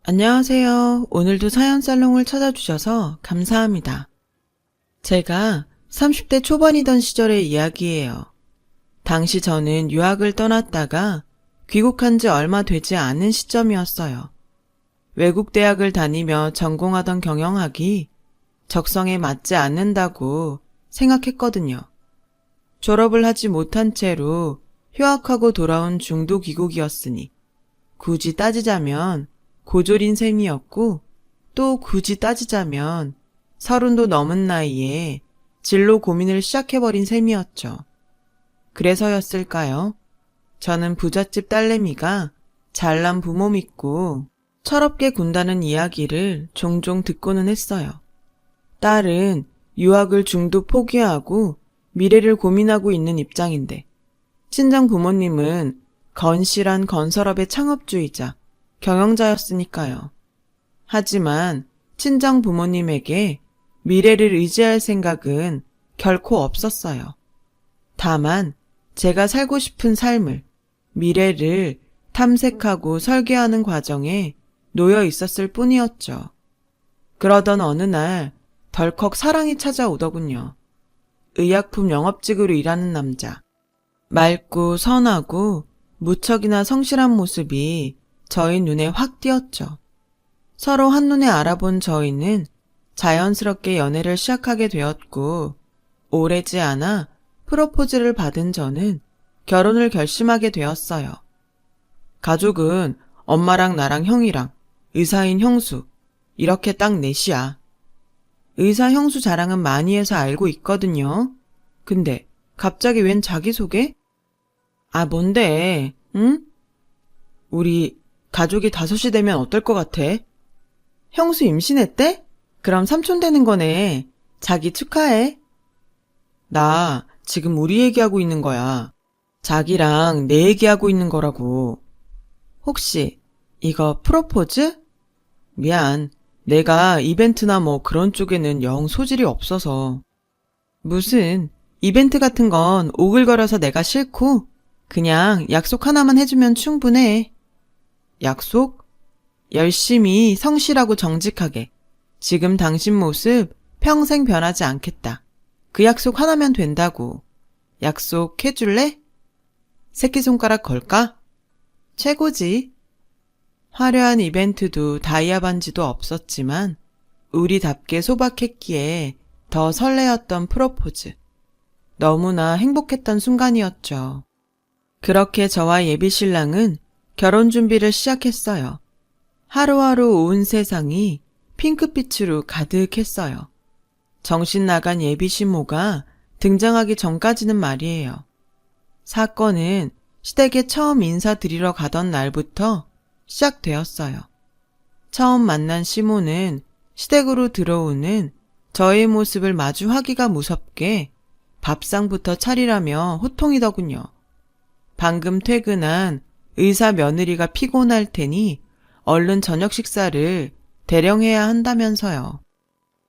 안녕하세요. 오늘도 사연살롱을 찾아주셔서 감사합니다. 제가 30대 초반이던 시절의 이야기예요. 당시 저는 유학을 떠났다가 귀국한 지 얼마 되지 않은 시점이었어요. 외국 대학을 다니며 전공하던 경영학이 적성에 맞지 않는다고 생각했거든요. 졸업을 하지 못한 채로 휴학하고 돌아온 중도 귀국이었으니 굳이 따지자면 고졸인 셈이었고, 또 굳이 따지자면 30도 넘은 나이에 진로 고민을 시작해버린 셈이었죠. 그래서였을까요? 저는 부잣집 딸내미가 잘난 부모 믿고 철없게 군다는 이야기를 종종 듣고는 했어요. 딸은 유학을 중도 포기하고 미래를 고민하고 있는 입장인데, 친정 부모님은 건실한 건설업의 창업주의자, 경영자였으니까요. 하지만 친정 부모님에게 미래를 의지할 생각은 결코 없었어요. 다만 제가 살고 싶은 삶을, 미래를 탐색하고 설계하는 과정에 놓여 있었을 뿐이었죠. 그러던 어느 날 덜컥 사랑이 찾아오더군요. 의약품 영업직으로 일하는 남자. 맑고 선하고 무척이나 성실한 모습이 저희 눈에 확 띄었죠. 서로 한눈에 알아본 저희는 자연스럽게 연애를 시작하게 되었고, 오래지 않아 프로포즈를 받은 저는 결혼을 결심하게 되었어요. 가족은 엄마랑 나랑 형이랑 의사인 형수, 이렇게 딱 넷이야. 의사 형수 자랑은 많이 해서 알고 있거든요. 근데 갑자기 웬 자기소개? 아, 뭔데, 응? 우리 가족이 5이 되면 어떨 것 같아? 형수 임신했대? 그럼 삼촌 되는 거네. 자기 축하해. 나 지금 우리 얘기하고 있는 거야. 자기랑 내 얘기하고 있는 거라고. 혹시 이거 프로포즈? 미안. 내가 이벤트나 뭐 그런 쪽에는 영 소질이 없어서. 무슨 이벤트 같은 건 오글거려서 내가 싫고 그냥 약속 하나만 해주면 충분해. 약속? 열심히 성실하고 정직하게. 지금 당신 모습 평생 변하지 않겠다. 그 약속 하나면 된다고. 약속해줄래? 새끼손가락 걸까? 최고지. 화려한 이벤트도 다이아 반지도 없었지만 우리답게 소박했기에 더 설레었던 프로포즈. 너무나 행복했던 순간이었죠. 그렇게 저와 예비신랑은 결혼 준비를 시작했어요. 하루하루 온 세상이 핑크빛으로 가득했어요. 정신 나간 예비신모가 등장하기 전까지는 말이에요. 사건은 시댁에 처음 인사드리러 가던 날부터 시작되었어요. 처음 만난 시모는 시댁으로 들어오는 저의 모습을 마주하기가 무섭게 밥상부터 차리라며 호통이더군요. 방금 퇴근한 의사 며느리가 피곤할 테니 얼른 저녁 식사를 대령해야 한다면서요.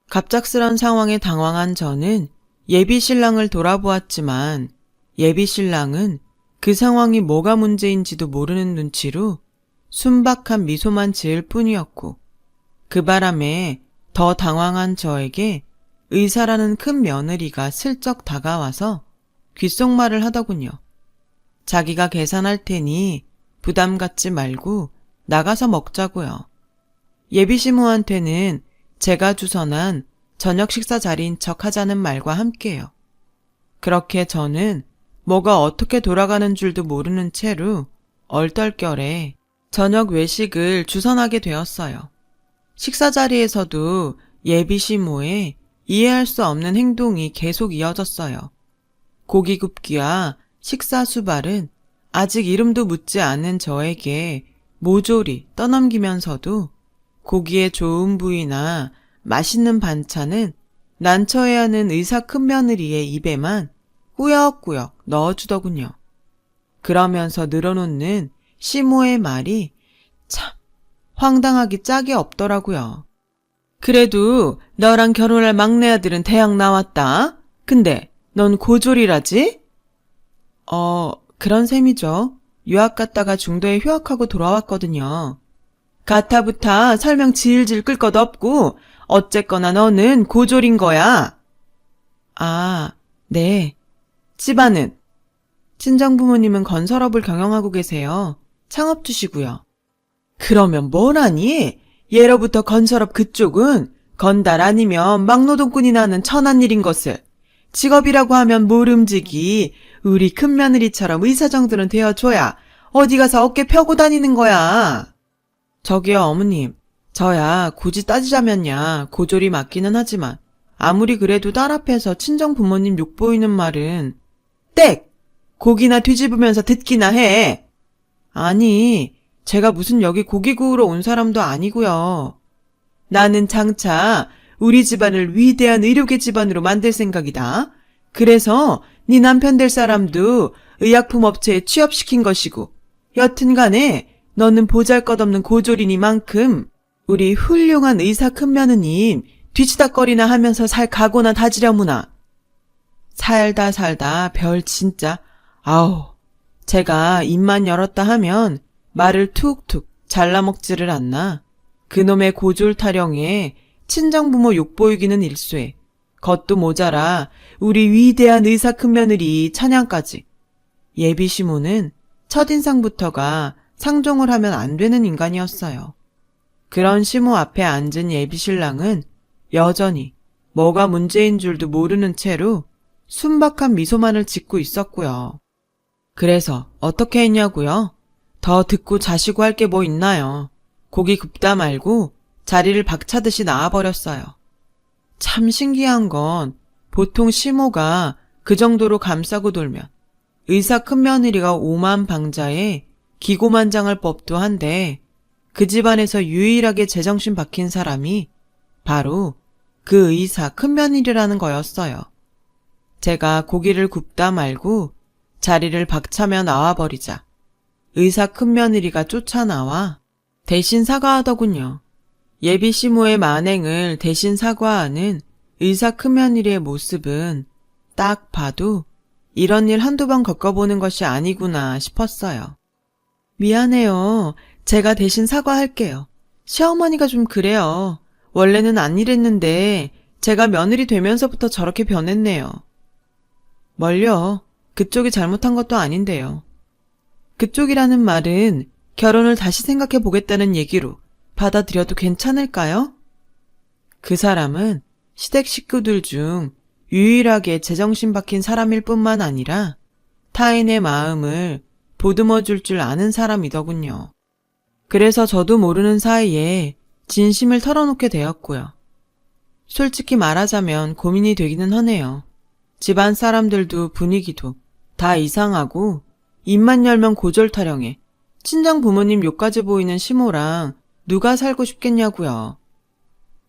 갑작스런 상황에 당황한 저는 예비신랑을 돌아보았지만 예비신랑은 그 상황이 뭐가 문제인지도 모르는 눈치로 순박한 미소만 지을 뿐이었고, 그 바람에 더 당황한 저에게 의사라는 큰 며느리가 슬쩍 다가와서 귓속말을 하더군요. 자기가 계산할 테니 부담 갖지 말고 나가서 먹자고요. 예비시모한테는 제가 주선한 저녁 식사 자리인 척 하자는 말과 함께요. 그렇게 저는 뭐가 어떻게 돌아가는 줄도 모르는 채로 얼떨결에 저녁 외식을 주선하게 되었어요. 식사 자리에서도 예비시모의 이해할 수 없는 행동이 계속 이어졌어요. 고기 굽기와 식사 수발은 아직 이름도 묻지 않은 저에게 모조리 떠넘기면서도 고기의 좋은 부위나 맛있는 반찬은 난처해야 하는 의사 큰며느리의 입에만 꾸역꾸역 넣어주더군요. 그러면서 늘어놓는 시모의 말이 참 황당하기 짝이 없더라고요. 그래도 너랑 결혼할 막내 아들은 대학 나왔다. 근데 넌 고졸이라지? 그런 셈이죠. 유학 갔다가 중도에 휴학하고 돌아왔거든요. 가타부타 설명 질질 끌 것 없고 어쨌거나 너는 고졸인 거야. 아, 네. 집안은? 친정부모님은 건설업을 경영하고 계세요. 창업주시고요. 그러면 뭐라니? 예로부터 건설업 그쪽은 건달 아니면 막노동꾼이 나는 천한 일인 것을. 직업이라고 하면 모름지기 우리 큰며느리처럼 의사 정도는 되어줘야 어디 가서 어깨 펴고 다니는 거야. 저기요 어머님, 저야 굳이 따지자면야 고졸이 맞기는 하지만 아무리 그래도 딸 앞에서 친정 부모님 욕 보이는 말은 땡! 고기나 뒤집으면서 듣기나 해. 아니, 제가 무슨 여기 고기 구우러 온 사람도 아니고요. 나는 장차 우리 집안을 위대한 의료계 집안으로 만들 생각이다. 그래서 네 남편 될 사람도 의약품 업체에 취업시킨 것이고 여튼간에 너는 보잘것없는 고졸이니만큼 우리 훌륭한 의사 큰며느님 뒤치다꺼리나 하면서 살 각오나 다지려무나. 살다 별 진짜 아우 제가 입만 열었다 하면 말을 툭툭 잘라먹지를 않나. 그놈의 고졸 타령에 친정부모 욕보이기는 일쑤에 겉도 모자라 우리 위대한 의사 큰며느리 찬양까지. 예비시모는 첫인상부터가 상종을 하면 안 되는 인간이었어요. 그런 시모 앞에 앉은 예비신랑은 여전히 뭐가 문제인 줄도 모르는 채로 순박한 미소만을 짓고 있었고요. 그래서 어떻게 했냐고요? 더 듣고 자시고 할 게 뭐 있나요? 고기 굽다 말고 자리를 박차듯이 나와버렸어요. 참 신기한 건 보통 시모가 그 정도로 감싸고 돌면 의사 큰며느리가 오만방자에 기고만장할 법도 한데 그 집안에서 유일하게 제정신 박힌 사람이 바로 그 의사 큰며느리라는 거였어요. 제가 고기를 굽다 말고 자리를 박차며 나와버리자 의사 큰며느리가 쫓아나와 대신 사과하더군요. 예비 시모의 만행을 대신 사과하는 의사 큰며느리의 모습은 딱 봐도 이런 일 한두 번 겪어보는 것이 아니구나 싶었어요. 미안해요. 제가 대신 사과할게요. 시어머니가 좀 그래요. 원래는 안 이랬는데 제가 며느리 되면서부터 저렇게 변했네요. 뭘요? 그쪽이 잘못한 것도 아닌데요. 그쪽이라는 말은 결혼을 다시 생각해 보겠다는 얘기로 받아들여도 괜찮을까요? 그 사람은 시댁 식구들 중 유일하게 제정신 박힌 사람일 뿐만 아니라 타인의 마음을 보듬어 줄 줄 아는 사람이더군요. 그래서 저도 모르는 사이에 진심을 털어놓게 되었고요. 솔직히 말하자면 고민이 되기는 하네요. 집안 사람들도 분위기도 다 이상하고 입만 열면 고졸 타령에 친정 부모님 욕까지 보이는 시모랑 누가 살고 싶겠냐고요.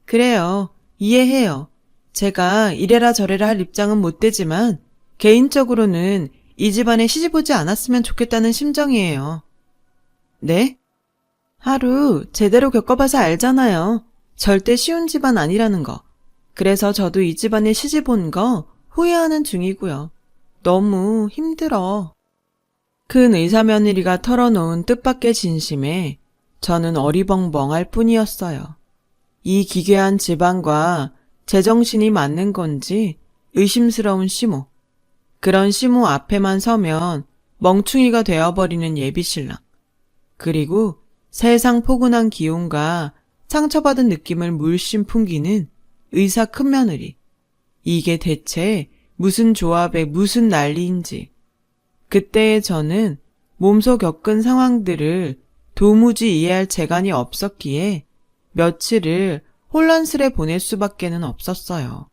그래요. 이해해요. 제가 이래라 저래라 할 입장은 못 되지만 개인적으로는 이 집안에 시집 오지 않았으면 좋겠다는 심정이에요. 네? 하루 제대로 겪어봐서 알잖아요. 절대 쉬운 집안 아니라는 거. 그래서 저도 이 집안에 시집 온 거 후회하는 중이고요. 너무 힘들어. 큰 의사 며느리가 털어놓은 뜻밖의 진심에 저는 어리벙벙할 뿐이었어요. 이 기괴한 집안과 제정신이 맞는 건지 의심스러운 시모. 그런 시모 앞에만 서면 멍충이가 되어버리는 예비신랑. 그리고 세상 포근한 기운과 상처받은 느낌을 물씬 풍기는 의사 큰며느리. 이게 대체 무슨 조합에 무슨 난리인지. 그때의 저는 몸소 겪은 상황들을 도무지 이해할 재간이 없었기에 며칠을 혼란스레 보낼 수밖에는 없었어요.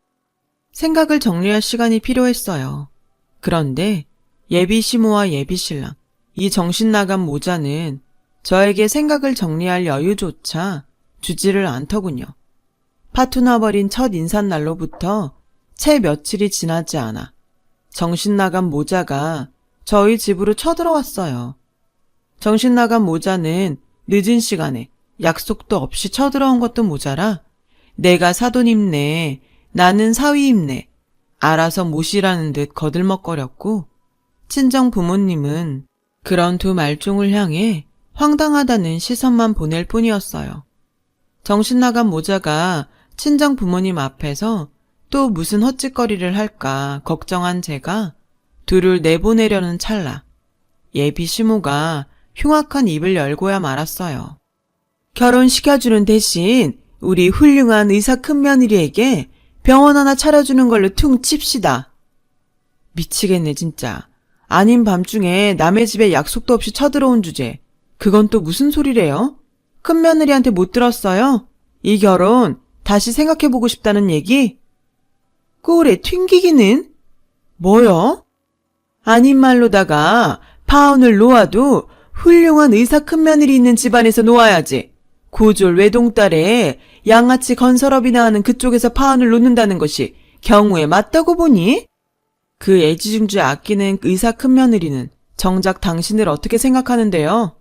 생각을 정리할 시간이 필요했어요. 그런데 예비시모와 예비신랑, 이 정신나간 모자는 저에게 생각을 정리할 여유조차 주지를 않더군요. 파투나 버린 첫 인삿날로부터 채 며칠이 지나지 않아 정신나간 모자가 저희 집으로 쳐들어왔어요. 정신나간 모자는 늦은 시간에 약속도 없이 쳐들어온 것도 모자라 내가 사돈 입네, 나는 사위 입네, 알아서 모시라는 듯 거들먹거렸고 친정 부모님은 그런 두 말종을 향해 황당하다는 시선만 보낼 뿐이었어요. 정신나간 모자가 친정 부모님 앞에서 또 무슨 헛짓거리를 할까 걱정한 제가 둘을 내보내려는 찰나 예비 시모가 흉악한 입을 열고야 말았어요. 결혼시켜주는 대신 우리 훌륭한 의사 큰며느리에게 병원 하나 차려주는 걸로 퉁칩시다. 미치겠네 진짜. 아닌 밤중에 남의 집에 약속도 없이 쳐들어온 주제. 그건 또 무슨 소리래요? 큰며느리한테 못 들었어요? 이 결혼 다시 생각해보고 싶다는 얘기? 꼴에 튕기기는? 뭐요? 아닌 말로다가 파혼을 놓아도 훌륭한 의사 큰며느리 있는 집안에서 놓아야지. 고졸 외동딸에 양아치 건설업이나 하는 그쪽에서 파혼을 놓는다는 것이 경우에 맞다고 보니? 그 애지중지 아끼는 의사 큰며느리는 정작 당신을 어떻게 생각하는데요?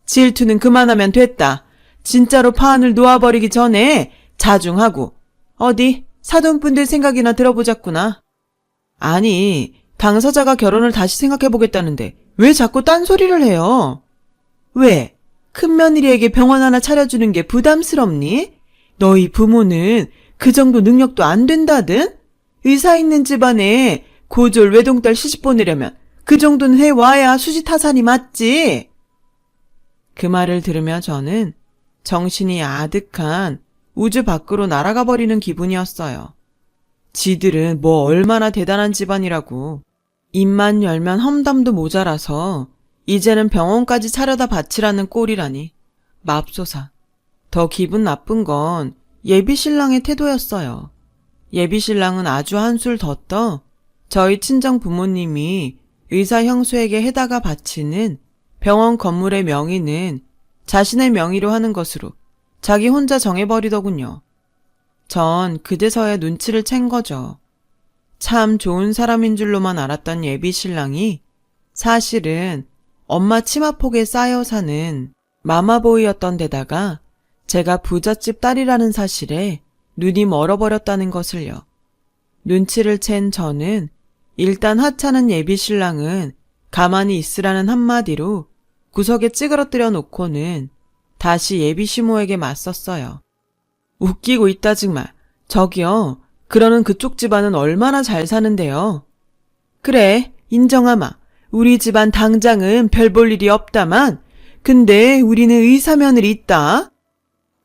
질투는 그만하면 됐다. 진짜로 파혼을 놓아버리기 전에 자중하고 어디 사돈분들 생각이나 들어보자꾸나. 아니, 당사자가 결혼을 다시 생각해보겠다는데 왜 자꾸 딴소리를 해요? 왜? 큰며느리에게 병원 하나 차려주는 게 부담스럽니? 너희 부모는 그 정도 능력도 안 된다든? 의사 있는 집안에 고졸 외동딸 시집 보내려면 그 정도는 해와야 수지타산이 맞지. 그 말을 들으며 저는 정신이 아득한 우주 밖으로 날아가 버리는 기분이었어요. 지들은 뭐 얼마나 대단한 집안이라고. 입만 열면 험담도 모자라서 이제는 병원까지 차려다 바치라는 꼴이라니. 맙소사. 더 기분 나쁜 건 예비신랑의 태도였어요. 예비신랑은 아주 한술 더 떠 저희 친정 부모님이 의사 형수에게 해다가 바치는 병원 건물의 명의는 자신의 명의로 하는 것으로 자기 혼자 정해버리더군요. 전 그제서야 눈치를 챈 거죠. 참 좋은 사람인 줄로만 알았던 예비신랑이 사실은 엄마 치마폭에 쌓여 사는 마마보이였던 데다가 제가 부잣집 딸이라는 사실에 눈이 멀어버렸다는 것을요. 눈치를 챈 저는 일단 하찮은 예비신랑은 가만히 있으라는 한마디로 구석에 찌그러뜨려 놓고는 다시 예비시모에게 맞섰어요. 웃기고 있다 정말. 저기요. 그러는 그쪽 집안은 얼마나 잘 사는데요. 그래, 인정하마. 우리 집안 당장은 별 볼 일이 없다만 근데 우리는 의사며느리 있다.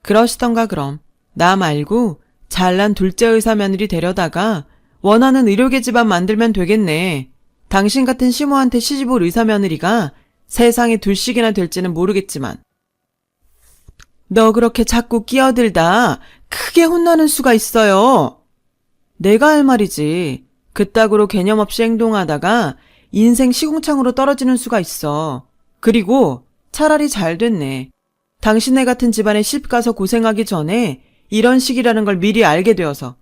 그러시던가 그럼. 나 말고 잘난 둘째 의사며느리 데려다가 원하는 의료계 집안 만들면 되겠네. 당신 같은 시모한테 시집올 의사며느리가 세상에 둘씩이나 될지는 모르겠지만. 너 그렇게 자꾸 끼어들다 크게 혼나는 수가 있어요. 내가 할 말이지. 그따구로 개념 없이 행동하다가 인생 시궁창으로 떨어지는 수가 있어. 그리고 차라리 잘 됐네. 당신네 같은 집안에 시집 가서 고생하기 전에 이런 식이라는 걸 미리 알게 되어서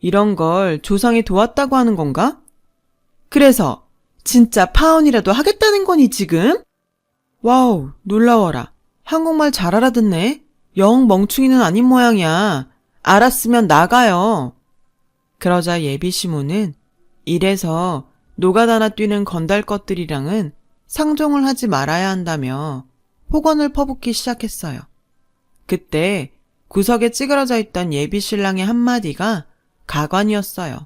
이런 걸 조상이 도왔다고 하는 건가? 그래서 진짜 파혼이라도 하겠다는 거니 지금? 와우, 놀라워라. 한국말 잘 알아듣네. 영 멍충이는 아닌 모양이야. 알았으면 나가요. 그러자 예비시모는 이래서 노가다나 뛰는 건달 것들이랑은 상종을 하지 말아야 한다며 폭언을 퍼붓기 시작했어요. 그때 구석에 찌그러져 있던 예비신랑의 한마디가 가관이었어요.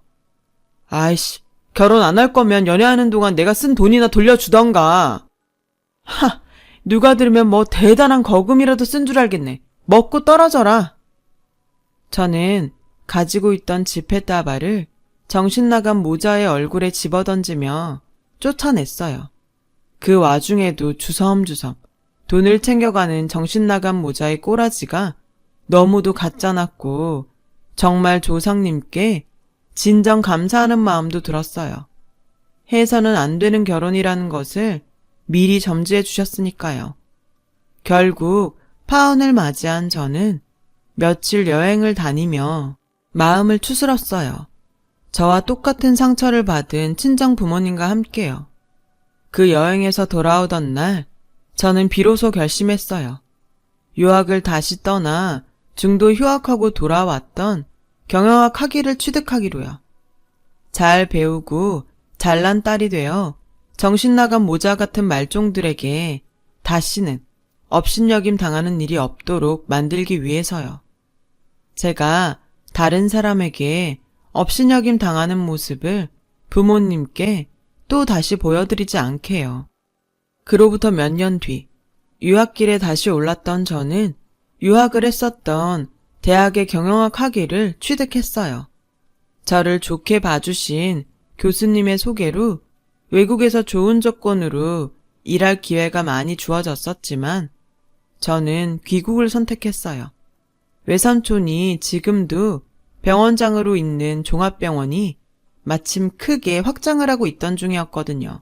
아이씨, 결혼 안 할 거면 연애하는 동안 내가 쓴 돈이나 돌려주던가. 하, 누가 들으면 뭐 대단한 거금이라도 쓴 줄 알겠네. 먹고 떨어져라. 저는 가지고 있던 지폐다발을 정신나간 모자의 얼굴에 집어던지며 쫓아냈어요. 그 와중에도 주섬주섬 돈을 챙겨가는 정신나간 모자의 꼬라지가 너무도 가짜났고 정말 조상님께 진정 감사하는 마음도 들었어요. 해서는 안 되는 결혼이라는 것을 미리 점지해 주셨으니까요. 결국 파혼을 맞이한 저는 며칠 여행을 다니며 마음을 추스렀어요. 저와 똑같은 상처를 받은 친정 부모님과 함께요. 그 여행에서 돌아오던 날 저는 비로소 결심했어요. 유학을 다시 떠나 중도 휴학하고 돌아왔던 경영학 학위를 취득하기로요. 잘 배우고 잘난 딸이 되어 정신나간 모자 같은 말종들에게 다시는 업신여김 당하는 일이 없도록 만들기 위해서요. 제가 다른 사람에게 업신여김 당하는 모습을 부모님께 또 다시 보여드리지 않게요. 그로부터 몇 년 뒤, 유학길에 다시 올랐던 저는 유학을 했었던 대학의 경영학 학위를 취득했어요. 저를 좋게 봐주신 교수님의 소개로 외국에서 좋은 조건으로 일할 기회가 많이 주어졌었지만 저는 귀국을 선택했어요. 외삼촌이 지금도 병원장으로 있는 종합병원이 마침 크게 확장을 하고 있던 중이었거든요.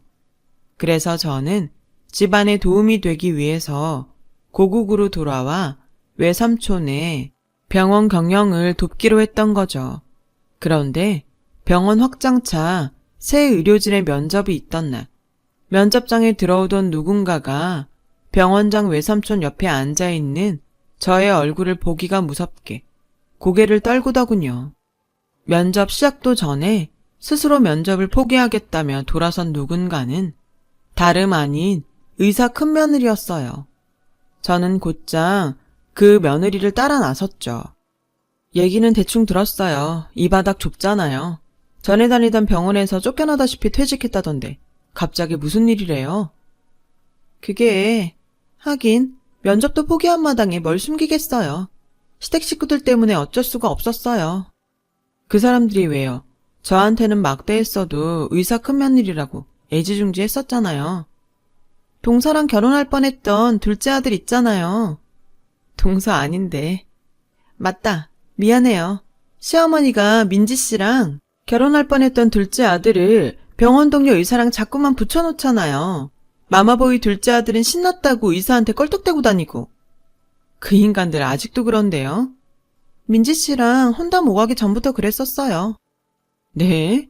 그래서 저는 집안에 도움이 되기 위해서 고국으로 돌아와 외삼촌의 병원 경영을 돕기로 했던 거죠. 그런데 병원 확장차 새 의료진의 면접이 있던 날, 면접장에 들어오던 누군가가 병원장 외삼촌 옆에 앉아있는 저의 얼굴을 보기가 무섭게 고개를 떨구더군요. 면접 시작도 전에 스스로 면접을 포기하겠다며 돌아선 누군가는 다름 아닌 의사 큰며느리였어요. 저는 곧장 그 며느리를 따라 나섰죠. 얘기는 대충 들었어요. 이 바닥 좁잖아요. 전에 다니던 병원에서 쫓겨나다시피 퇴직했다던데 갑자기 무슨 일이래요? 그게 하긴 면접도 포기한 마당에 뭘 숨기겠어요. 시댁 식구들 때문에 어쩔 수가 없었어요. 그 사람들이 왜요? 저한테는 막대했어도 의사 큰며느리라고 애지중지 했었잖아요. 동서랑 결혼할 뻔했던 둘째 아들 있잖아요. 동서 아닌데. 맞다. 미안해요. 시어머니가 민지 씨랑 결혼할 뻔했던 둘째 아들을 병원 동료 의사랑 자꾸만 붙여놓잖아요. 마마보이 둘째 아들은 신났다고 의사한테 껄떡대고 다니고. 그 인간들 아직도 그런데요. 민지 씨랑 혼담 오가기 전부터 그랬었어요. 네?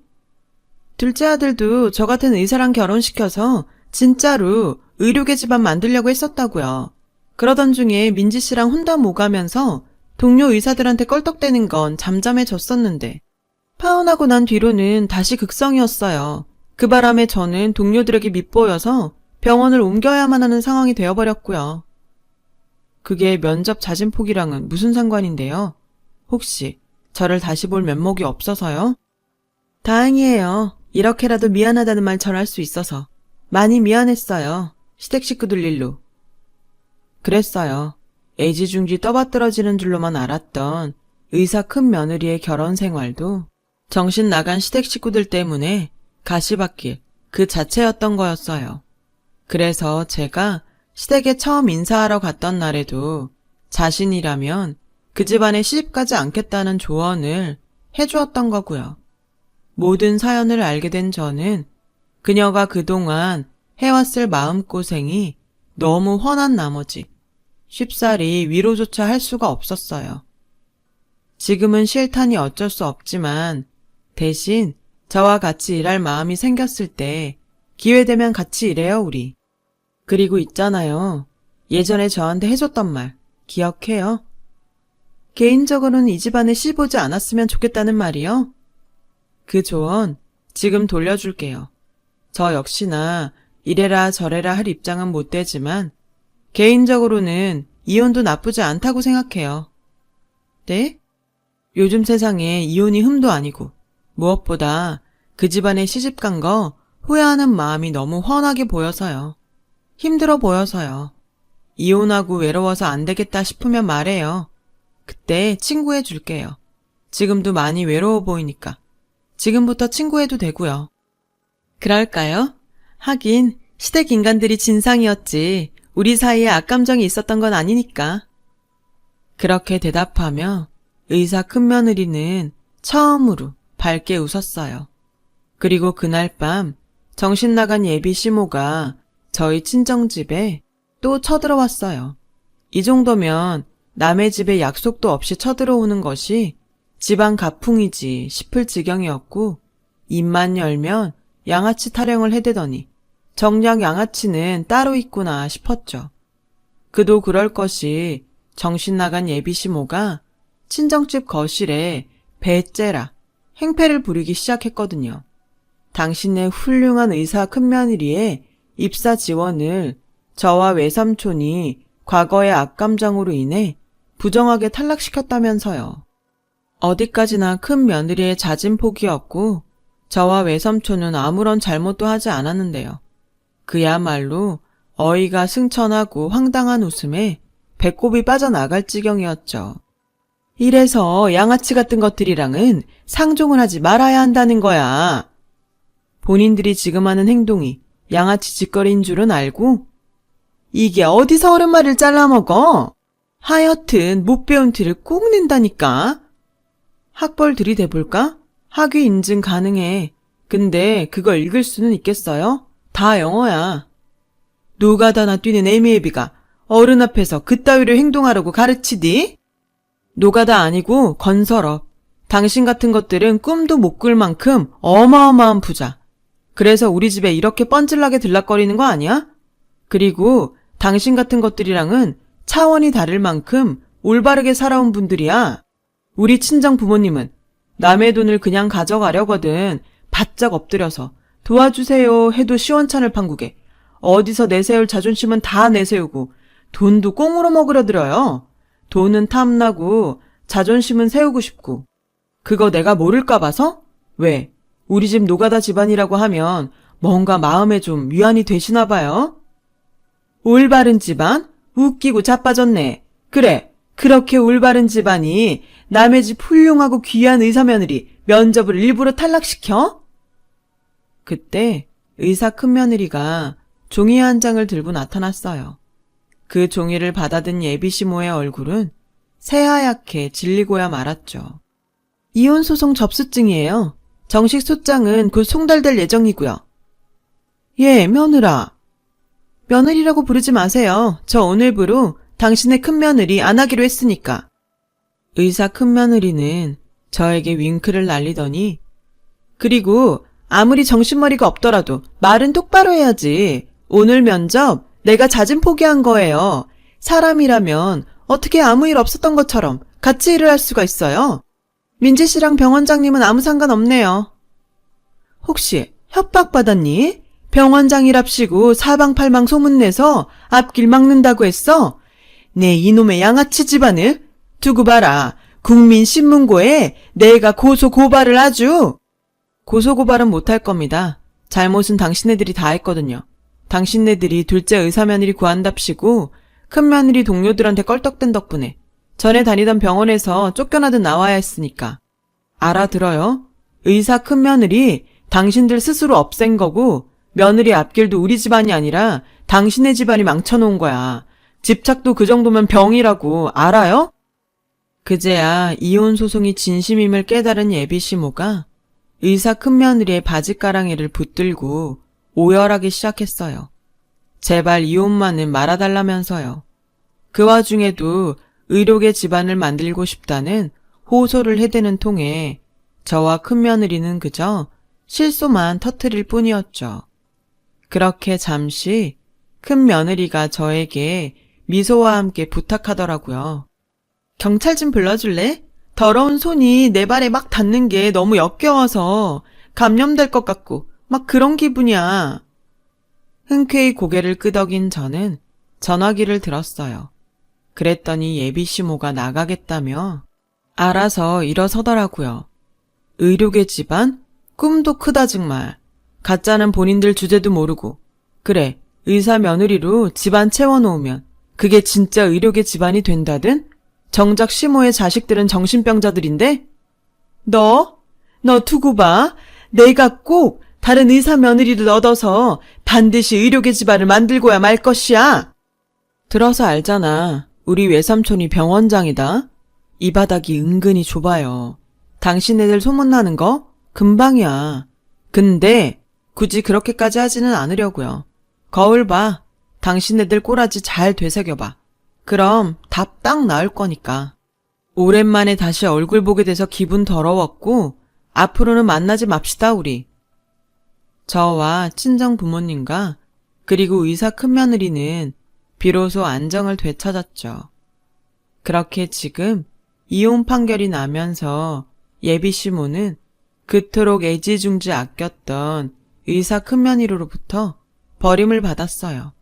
둘째 아들도 저 같은 의사랑 결혼시켜서 진짜로 의료계 집안 만들려고 했었다고요. 그러던 중에 민지 씨랑 혼담 오가면서 동료 의사들한테 껄떡대는 건 잠잠해졌었는데 파혼하고 난 뒤로는 다시 극성이었어요. 그 바람에 저는 동료들에게 밉보여서 병원을 옮겨야만 하는 상황이 되어버렸고요. 그게 면접 자진 포기랑은 무슨 상관인데요? 혹시 저를 다시 볼 면목이 없어서요? 다행이에요. 이렇게라도 미안하다는 말 전할 수 있어서. 많이 미안했어요. 시댁 식구들 일로. 그랬어요. 애지중지 떠받들어지는 줄로만 알았던 의사 큰 며느리의 결혼 생활도 정신 나간 시댁 식구들 때문에 가시밭길 그 자체였던 거였어요. 그래서 제가 시댁에 처음 인사하러 갔던 날에도 자신이라면 그 집안에 시집가지 않겠다는 조언을 해주었던 거고요. 모든 사연을 알게 된 저는 그녀가 그동안 해왔을 마음고생이 너무 훤한 나머지 쉽사리 위로조차 할 수가 없었어요. 지금은 싫다니 어쩔 수 없지만 대신 저와 같이 일할 마음이 생겼을 때 기회되면 같이 일해요, 우리. 그리고 있잖아요. 예전에 저한테 해줬던 말 기억해요? 개인적으로는 이 집안에 씨 보지 않았으면 좋겠다는 말이요. 그 조언 지금 돌려줄게요. 저 역시나 이래라 저래라 할 입장은 못 되지만 개인적으로는 이혼도 나쁘지 않다고 생각해요. 네? 요즘 세상에 이혼이 흠도 아니고 무엇보다 그 집안에 시집간 거 후회하는 마음이 너무 훤하게 보여서요. 힘들어 보여서요. 이혼하고 외로워서 안 되겠다 싶으면 말해요. 그때 친구해 줄게요. 지금도 많이 외로워 보이니까. 지금부터 친구해도 되고요. 그럴까요? 하긴 시댁 인간들이 진상이었지 우리 사이에 악감정이 있었던 건 아니니까. 그렇게 대답하며 의사 큰며느리는 처음으로 밝게 웃었어요. 그리고 그날 밤 정신 나간 예비 시모가 저희 친정집에 또 쳐들어왔어요. 이 정도면 남의 집에 약속도 없이 쳐들어오는 것이 집안 가풍이지 싶을 지경이었고 입만 열면 양아치 타령을 해대더니 정작 양아치는 따로 있구나 싶었죠. 그도 그럴 것이 정신 나간 예비 시모가 친정집 거실에 배째라 행패를 부리기 시작했거든요. 당신의 훌륭한 의사 큰며느리의 입사 지원을 저와 외삼촌이 과거의 악감정으로 인해 부정하게 탈락시켰다면서요. 어디까지나 큰 며느리의 잦은 폭이었고 저와 외삼촌은 아무런 잘못도 하지 않았는데요. 그야말로 어이가 승천하고 황당한 웃음에 배꼽이 빠져나갈 지경이었죠. 이래서 양아치 같은 것들이랑은 상종을 하지 말아야 한다는 거야. 본인들이 지금 하는 행동이 양아치 짓거리인 줄은 알고 이게 어디서 어른말을 잘라먹어? 하여튼 못 배운 티를 꼭 낸다니까. 학벌 들이대볼까? 학위 인증 가능해. 근데 그거 읽을 수는 있겠어요? 다 영어야. 노가다나 뛰는 애미애비가 어른 앞에서 그따위로 행동하라고 가르치디? 노가다 아니고 건설업. 당신 같은 것들은 꿈도 못 꿀 만큼 어마어마한 부자. 그래서 우리 집에 이렇게 뻔질나게 들락거리는 거 아니야? 그리고 당신 같은 것들이랑은 차원이 다를 만큼 올바르게 살아온 분들이야. 우리 친정 부모님은 남의 돈을 그냥 가져가려거든 바짝 엎드려서 도와주세요 해도 시원찮을 판국에 어디서 내세울 자존심은 다 내세우고 돈도 꽁으로 먹으려 들어요. 돈은 탐나고 자존심은 세우고 싶고. 그거 내가 모를까 봐서? 왜? 우리 집 노가다 집안이라고 하면 뭔가 마음에 좀 위안이 되시나 봐요? 올바른 집안? 웃기고 자빠졌네. 그래, 그렇게 올바른 집안이 남의 집 훌륭하고 귀한 의사며느리 면접을 일부러 탈락시켜? 그때 의사 큰며느리가 종이 한 장을 들고 나타났어요. 그 종이를 받아든 예비시모의 얼굴은 새하얗게 질리고야 말았죠. 이혼소송 접수증이에요. 정식 소장은 곧 송달될 예정이고요. 예, 며느라. 며느리라고 부르지 마세요. 저 오늘부로 당신의 큰며느리 안 하기로 했으니까. 의사 큰며느리는 저에게 윙크를 날리더니 그리고 아무리 정신머리가 없더라도 말은 똑바로 해야지. 오늘 면접 내가 잦은 포기한 거예요. 사람이라면 어떻게 아무 일 없었던 것처럼 같이 일을 할 수가 있어요? 민지 씨랑 병원장님은 아무 상관없네요. 혹시 협박받았니? 병원장이랍시고 사방팔방 소문내서 앞길 막는다고 했어? 내 이놈의 양아치 집안을 두고 봐라. 국민신문고에 내가 고소고발을 아주. 고소고발은 못할 겁니다. 잘못은 당신네들이 다 했거든요. 당신네들이 둘째 의사며느리 구한답시고 큰며느리 동료들한테 껄떡댄 덕분에 전에 다니던 병원에서 쫓겨나듯 나와야 했으니까. 알아들어요? 의사 큰며느리 당신들 스스로 없앤 거고 며느리 앞길도 우리 집안이 아니라 당신네 집안이 망쳐놓은 거야. 집착도 그 정도면 병이라고 알아요? 그제야 이혼 소송이 진심임을 깨달은 예비시모가 의사 큰며느리의 바지가랑이를 붙들고 오열하기 시작했어요. 제발 이혼만은 말아달라면서요. 그 와중에도 의료계 집안을 만들고 싶다는 호소를 해대는 통에 저와 큰며느리는 그저 실소만 터뜨릴 뿐이었죠. 그렇게 잠시 큰며느리가 저에게 미소와 함께 부탁하더라고요. 경찰 좀 불러줄래? 더러운 손이 내 발에 막 닿는 게 너무 역겨워서 감염될 것 같고 막 그런 기분이야. 흔쾌히 고개를 끄덕인 저는 전화기를 들었어요. 그랬더니 예비시모가 나가겠다며 알아서 일어서더라고요. 의료계 집안? 꿈도 크다 정말. 가짜는 본인들 주제도 모르고. 그래, 의사 며느리로 집안 채워놓으면 그게 진짜 의료계 집안이 된다든? 정작 시모의 자식들은 정신병자들인데? 너 두고 봐. 내가 꼭 다른 의사 며느리를 얻어서 반드시 의료계 집안을 만들고야 말 것이야. 들어서 알잖아. 우리 외삼촌이 병원장이다. 이 바닥이 은근히 좁아요. 당신네들 소문나는 거 금방이야. 근데 굳이 그렇게까지 하지는 않으려고요. 거울 봐. 당신네들 꼬라지 잘 되새겨봐. 그럼 답 딱 나올 거니까. 오랜만에 다시 얼굴 보게 돼서 기분 더러웠고 앞으로는 만나지 맙시다 우리. 저와 친정 부모님과 그리고 의사 큰며느리는 비로소 안정을 되찾았죠. 그렇게 지금 이혼 판결이 나면서 예비시모는 그토록 애지중지 아꼈던 의사 큰며느리로부터 버림을 받았어요.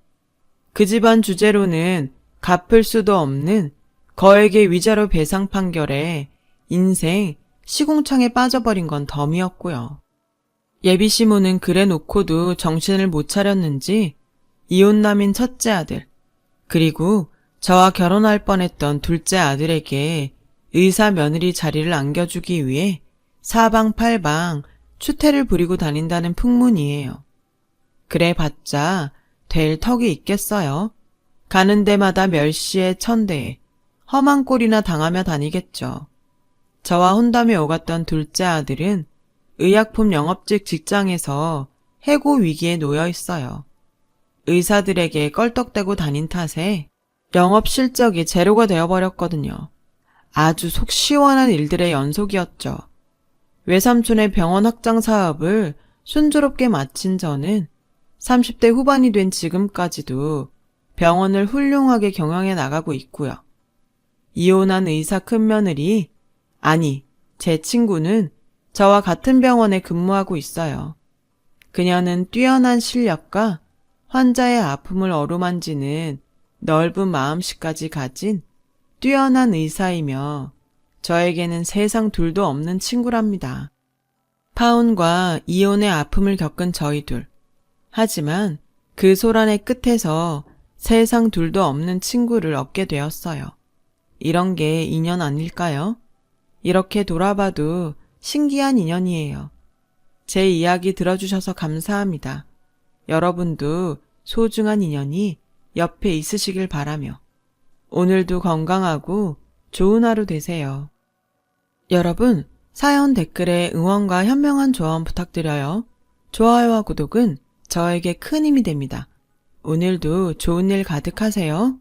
그 집안 주제로는 갚을 수도 없는 거액의 위자료 배상 판결에 인생 시궁창에 빠져버린 건 덤이었고요. 예비시모는 그래 놓고도 정신을 못 차렸는지 이혼남인 첫째 아들, 그리고 저와 결혼할 뻔했던 둘째 아들에게 의사 며느리 자리를 안겨주기 위해 사방팔방 추태를 부리고 다닌다는 풍문이에요. 그래 봤자 될 턱이 있겠어요. 가는 데마다 멸시에 천대에 험한 꼴이나 당하며 다니겠죠. 저와 혼담에 오갔던 둘째 아들은 의약품 영업직 직장에서 해고 위기에 놓여 있어요. 의사들에게 껄떡대고 다닌 탓에 영업 실적이 제로가 되어버렸거든요. 아주 속 시원한 일들의 연속이었죠. 외삼촌의 병원 확장 사업을 순조롭게 마친 저는 30대 후반이 된 지금까지도 병원을 훌륭하게 경영해 나가고 있고요. 이혼한 의사 큰며느리, 아니, 제 친구는 저와 같은 병원에 근무하고 있어요. 그녀는 뛰어난 실력과 환자의 아픔을 어루만지는 넓은 마음씨까지 가진 뛰어난 의사이며 저에게는 세상 둘도 없는 친구랍니다. 파혼과 이혼의 아픔을 겪은 저희 둘. 하지만 그 소란의 끝에서 세상 둘도 없는 친구를 얻게 되었어요. 이런 게 인연 아닐까요? 이렇게 돌아봐도 신기한 인연이에요. 제 이야기 들어주셔서 감사합니다. 여러분도 소중한 인연이 옆에 있으시길 바라며 오늘도 건강하고 좋은 하루 되세요. 여러분, 사연 댓글에 응원과 현명한 조언 부탁드려요. 좋아요와 구독은 저에게 큰 힘이 됩니다. 오늘도 좋은 일 가득하세요.